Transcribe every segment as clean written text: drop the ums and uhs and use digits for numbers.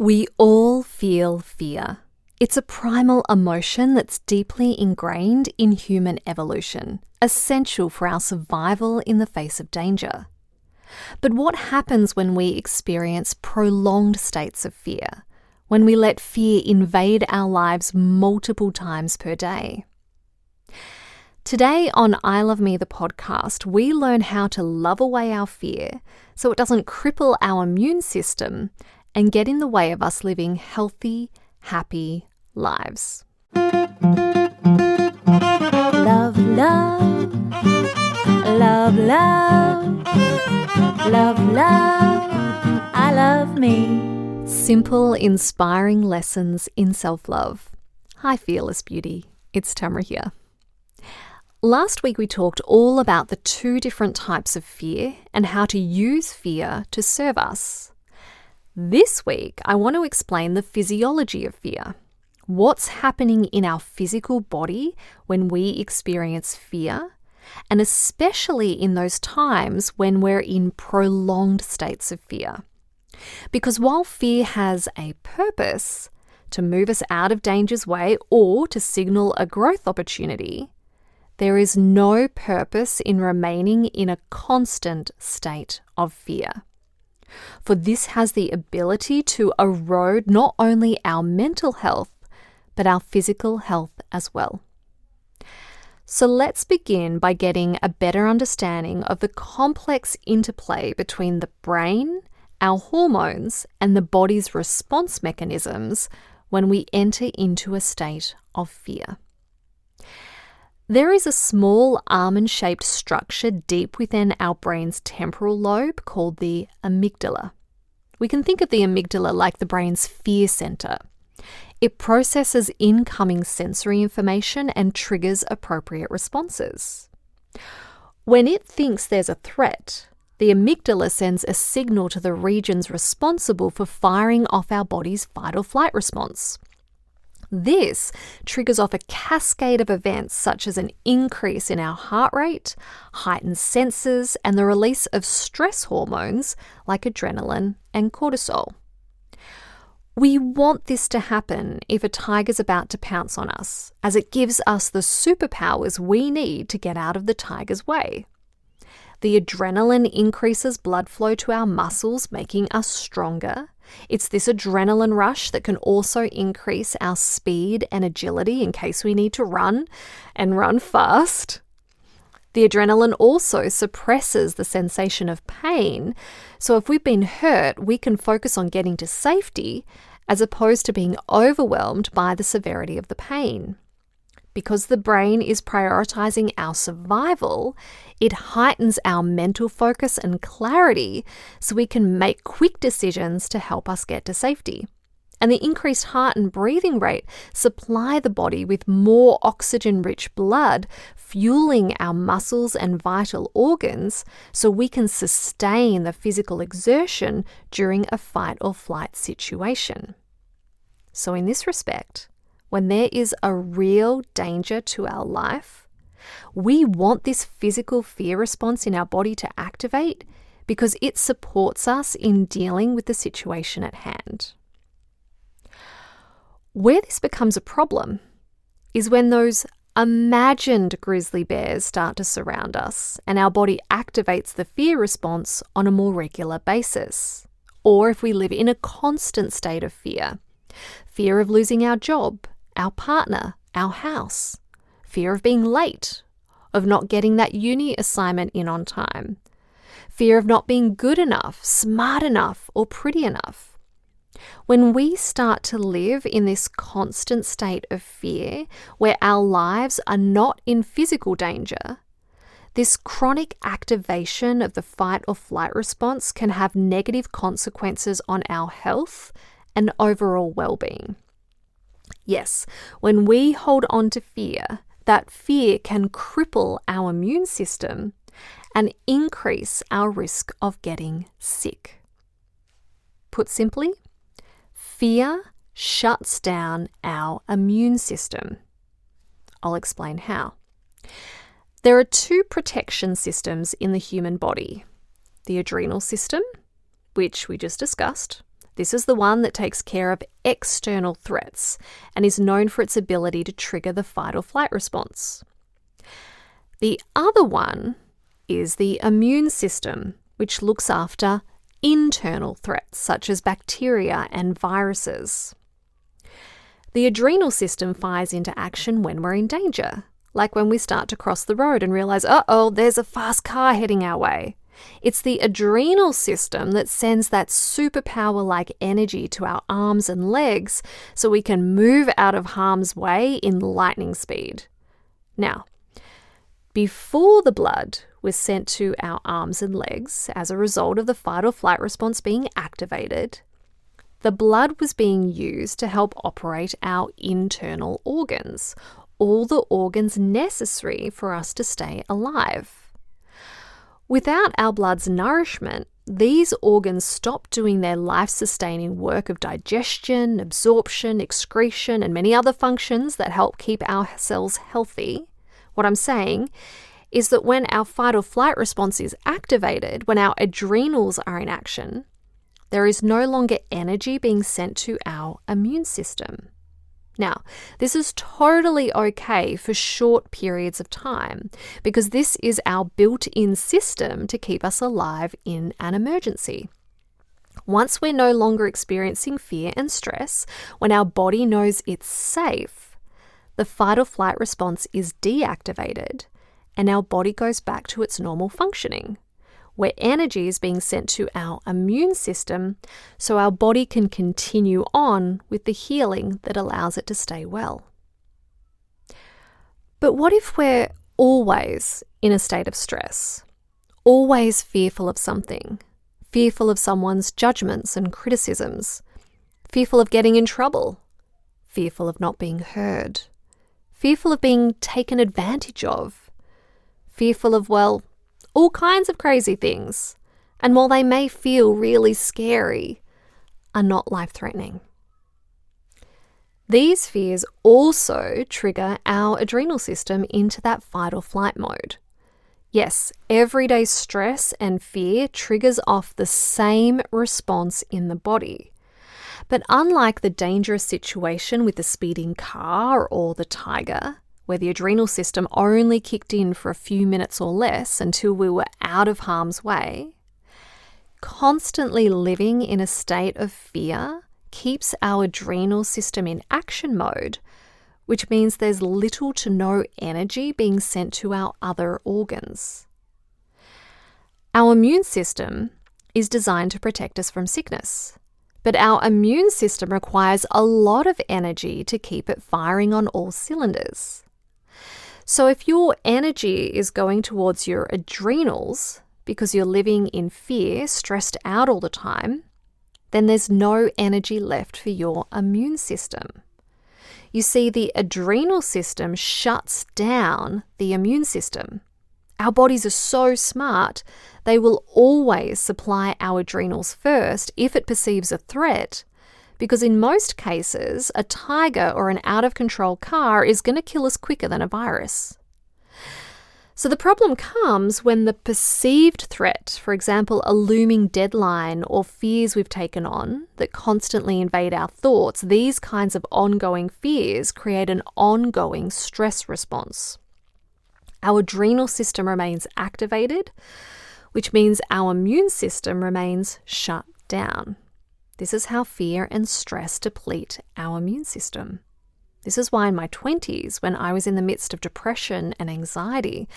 We all feel fear. It's a primal emotion that's deeply ingrained in human evolution, essential for our survival in the face of danger. But what happens when we experience prolonged states of fear, when we let fear invade our lives multiple times per day? Today on I Love Me, the podcast, we learn how to love away our fear so it doesn't cripple our immune system and get in the way of us living healthy, happy lives. Love, love, love, love, love, love, I love me. Simple, inspiring lessons in self-love. Hi, fearless beauty. It's Tamra here. Last week we talked all about the two different types of fear and how to use fear to serve us. This week I want to explain the physiology of fear. What's happening in our physical body when we experience fear, and especially in those times when we're in prolonged states of fear. Because while fear has a purpose to move us out of danger's way or to signal a growth opportunity, there is no purpose in remaining in a constant state of fear. For this has the ability to erode not only our mental health, but our physical health as well. So let's begin by getting a better understanding of the complex interplay between the brain, our hormones, and the body's response mechanisms when we enter into a state of fear. There is a small almond-shaped structure deep within our brain's temporal lobe called the amygdala. We can think of the amygdala like the brain's fear center. It processes incoming sensory information and triggers appropriate responses. When it thinks there's a threat, the amygdala sends a signal to the regions responsible for firing off our body's fight or flight response. This triggers off a cascade of events such as an increase in our heart rate, heightened senses, and the release of stress hormones like adrenaline and cortisol. We want this to happen if a tiger's about to pounce on us, as it gives us the superpowers we need to get out of the tiger's way. The adrenaline increases blood flow to our muscles, making us stronger. It's this adrenaline rush that can also increase our speed and agility in case we need to run and run fast. The adrenaline also suppresses the sensation of pain, so if we've been hurt, we can focus on getting to safety as opposed to being overwhelmed by the severity of the pain. Because the brain is prioritizing our survival, it heightens our mental focus and clarity so we can make quick decisions to help us get to safety. And the increased heart and breathing rate supply the body with more oxygen-rich blood, fueling our muscles and vital organs so we can sustain the physical exertion during a fight or flight situation. So in this respect, when there is a real danger to our life, we want this physical fear response in our body to activate because it supports us in dealing with the situation at hand. Where this becomes a problem is when those imagined grizzly bears start to surround us and our body activates the fear response on a more regular basis. Or if we live in a constant state of fear of losing our job, our partner, our house, fear of being late, of not getting that uni assignment in on time, fear of not being good enough, smart enough, or pretty enough. When we start to live in this constant state of fear where our lives are not in physical danger, this chronic activation of the fight or flight response can have negative consequences on our health and overall well-being. Yes, when we hold on to fear, that fear can cripple our immune system and increase our risk of getting sick. Put simply, fear shuts down our immune system. I'll explain how. There are two protection systems in the human body: the adrenal system, which we just discussed, This is the one that takes care of external threats and is known for its ability to trigger the fight or flight response. The other one is the immune system, which looks after internal threats such as bacteria and viruses. The adrenal system fires into action when we're in danger, like when we start to cross the road and realize, uh-oh, there's a fast car heading our way. It's the adrenal system that sends that superpower-like energy to our arms and legs so we can move out of harm's way in lightning speed. Now, before the blood was sent to our arms and legs as a result of the fight or flight response being activated, the blood was being used to help operate our internal organs, all the organs necessary for us to stay alive. Without our blood's nourishment, these organs stop doing their life-sustaining work of digestion, absorption, excretion, and many other functions that help keep our cells healthy. What I'm saying is that when our fight or flight response is activated, when our adrenals are in action, there is no longer energy being sent to our immune system. Now, this is totally okay for short periods of time because this is our built-in system to keep us alive in an emergency. Once we're no longer experiencing fear and stress, when our body knows it's safe, the fight or flight response is deactivated and our body goes back to its normal functioning, where energy is being sent to our immune system so our body can continue on with the healing that allows it to stay well. But what if we're always in a state of stress, always fearful of something, fearful of someone's judgments and criticisms, fearful of getting in trouble, fearful of not being heard, fearful of being taken advantage of, fearful of, well, all kinds of crazy things, and while they may feel really scary, are not life-threatening. These fears also trigger our adrenal system into that fight or flight mode. Yes, everyday stress and fear triggers off the same response in the body. But unlike the dangerous situation with the speeding car or the tiger, where the adrenal system only kicked in for a few minutes or less until we were out of harm's way, constantly living in a state of fear keeps our adrenal system in action mode, which means there's little to no energy being sent to our other organs. Our immune system is designed to protect us from sickness, but our immune system requires a lot of energy to keep it firing on all cylinders. So if your energy is going towards your adrenals because you're living in fear, stressed out all the time, then there's no energy left for your immune system. You see, the adrenal system shuts down the immune system. Our bodies are so smart, they will always supply our adrenals first if it perceives a threat, because in most cases, a tiger or an out-of-control car is going to kill us quicker than a virus. So the problem comes when the perceived threat, for example, a looming deadline or fears we've taken on that constantly invade our thoughts, these kinds of ongoing fears create an ongoing stress response. Our adrenal system remains activated, which means our immune system remains shut down. This is how fear and stress deplete our immune system. This is why in my 20s, when I was in the midst of depression and anxiety,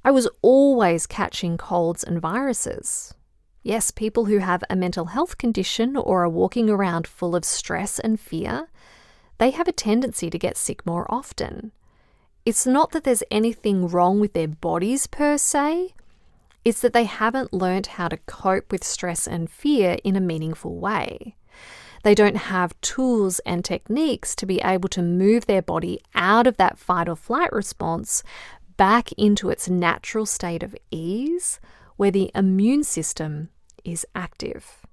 I was always catching colds and viruses. Yes, people who have a mental health condition or are walking around full of stress and fear, they have a tendency to get sick more often. It's not that there's anything wrong with their bodies per se, it's that they haven't learned how to cope with stress and fear in a meaningful way. They don't have tools and techniques to be able to move their body out of that fight or flight response back into its natural state of ease, where the immune system is active.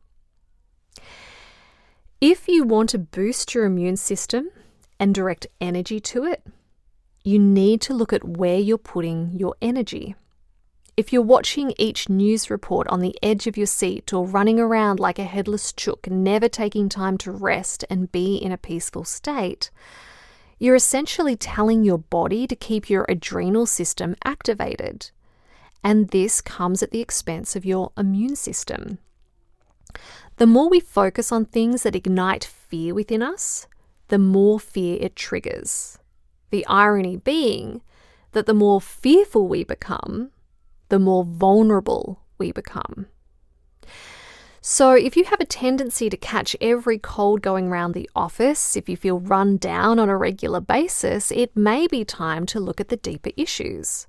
If you want to boost your immune system and direct energy to it, you need to look at where you're putting your energy. If you're watching each news report on the edge of your seat or running around like a headless chook, never taking time to rest and be in a peaceful state, you're essentially telling your body to keep your adrenal system activated. And this comes at the expense of your immune system. The more we focus on things that ignite fear within us, the more fear it triggers. The irony being that the more fearful we become, the more vulnerable we become. So if you have a tendency to catch every cold going around the office, if you feel run down on a regular basis, it may be time to look at the deeper issues.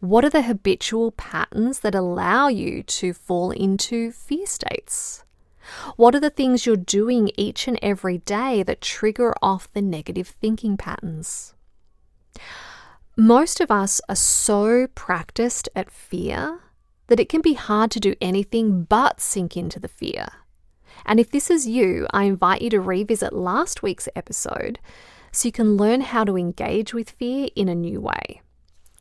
What are the habitual patterns that allow you to fall into fear states? What are the things you're doing each and every day that trigger off the negative thinking patterns? Most of us are so practiced at fear that it can be hard to do anything but sink into the fear. And if this is you, I invite you to revisit last week's episode so you can learn how to engage with fear in a new way.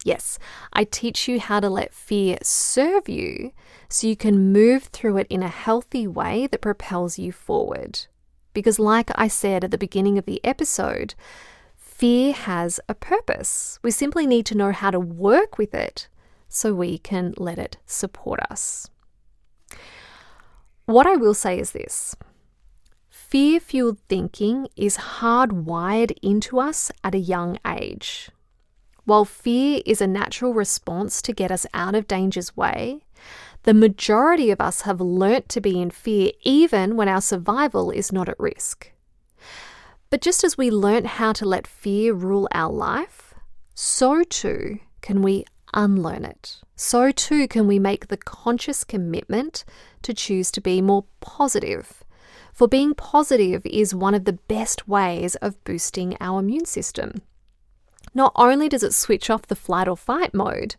Yes, I teach you how to let fear serve you so you can move through it in a healthy way that propels you forward. Because like I said at the beginning of the episode, fear has a purpose. We simply need to know how to work with it so we can let it support us. What I will say is this: fear-fueled thinking is hardwired into us at a young age. While fear is a natural response to get us out of danger's way, the majority of us have learnt to be in fear even when our survival is not at risk. But just as we learnt how to let fear rule our life, so too can we unlearn it. So too can we make the conscious commitment to choose to be more positive. For being positive is one of the best ways of boosting our immune system. Not only does it switch off the flight or fight mode,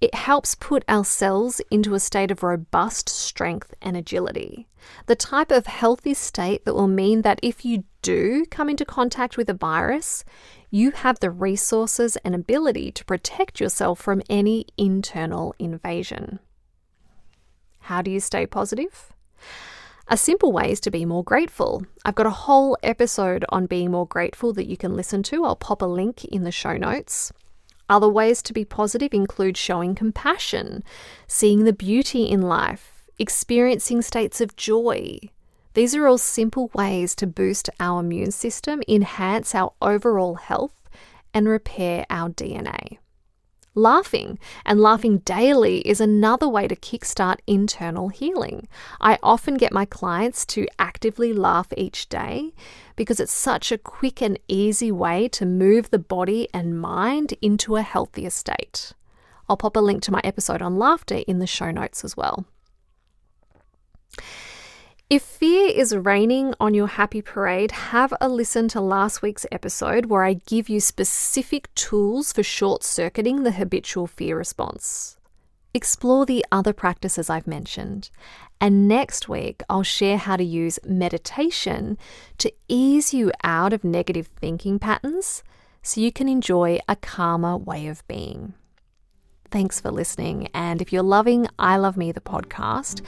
it helps put our cells into a state of robust strength and agility. The type of healthy state that will mean that if you do come into contact with a virus, you have the resources and ability to protect yourself from any internal invasion. How do you stay positive? A simple way is to be more grateful. I've got a whole episode on being more grateful that you can listen to. I'll pop a link in the show notes. Other ways to be positive include showing compassion, seeing the beauty in life, experiencing states of joy. These are all simple ways to boost our immune system, enhance our overall health, and repair our DNA. Laughing, and laughing daily, is another way to kickstart internal healing. I often get my clients to actively laugh each day because it's such a quick and easy way to move the body and mind into a healthier state. I'll pop a link to my episode on laughter in the show notes as well. If fear is raining on your happy parade, have a listen to last week's episode where I give you specific tools for short-circuiting the habitual fear response. Explore the other practices I've mentioned. And next week, I'll share how to use meditation to ease you out of negative thinking patterns so you can enjoy a calmer way of being. Thanks for listening. And if you're loving I Love Me, the podcast,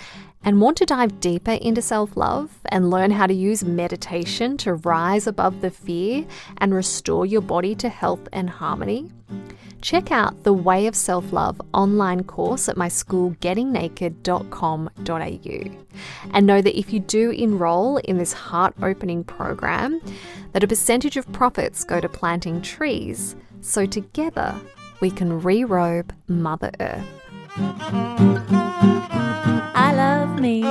and want to dive deeper into self-love and learn how to use meditation to rise above the fear and restore your body to health and harmony, check out the Way of Self-Love online course at my school gettingnaked.com.au. And know that if you do enroll in this heart-opening program, that a percentage of profits go to planting trees, so together we can re-robe Mother Earth. I love me.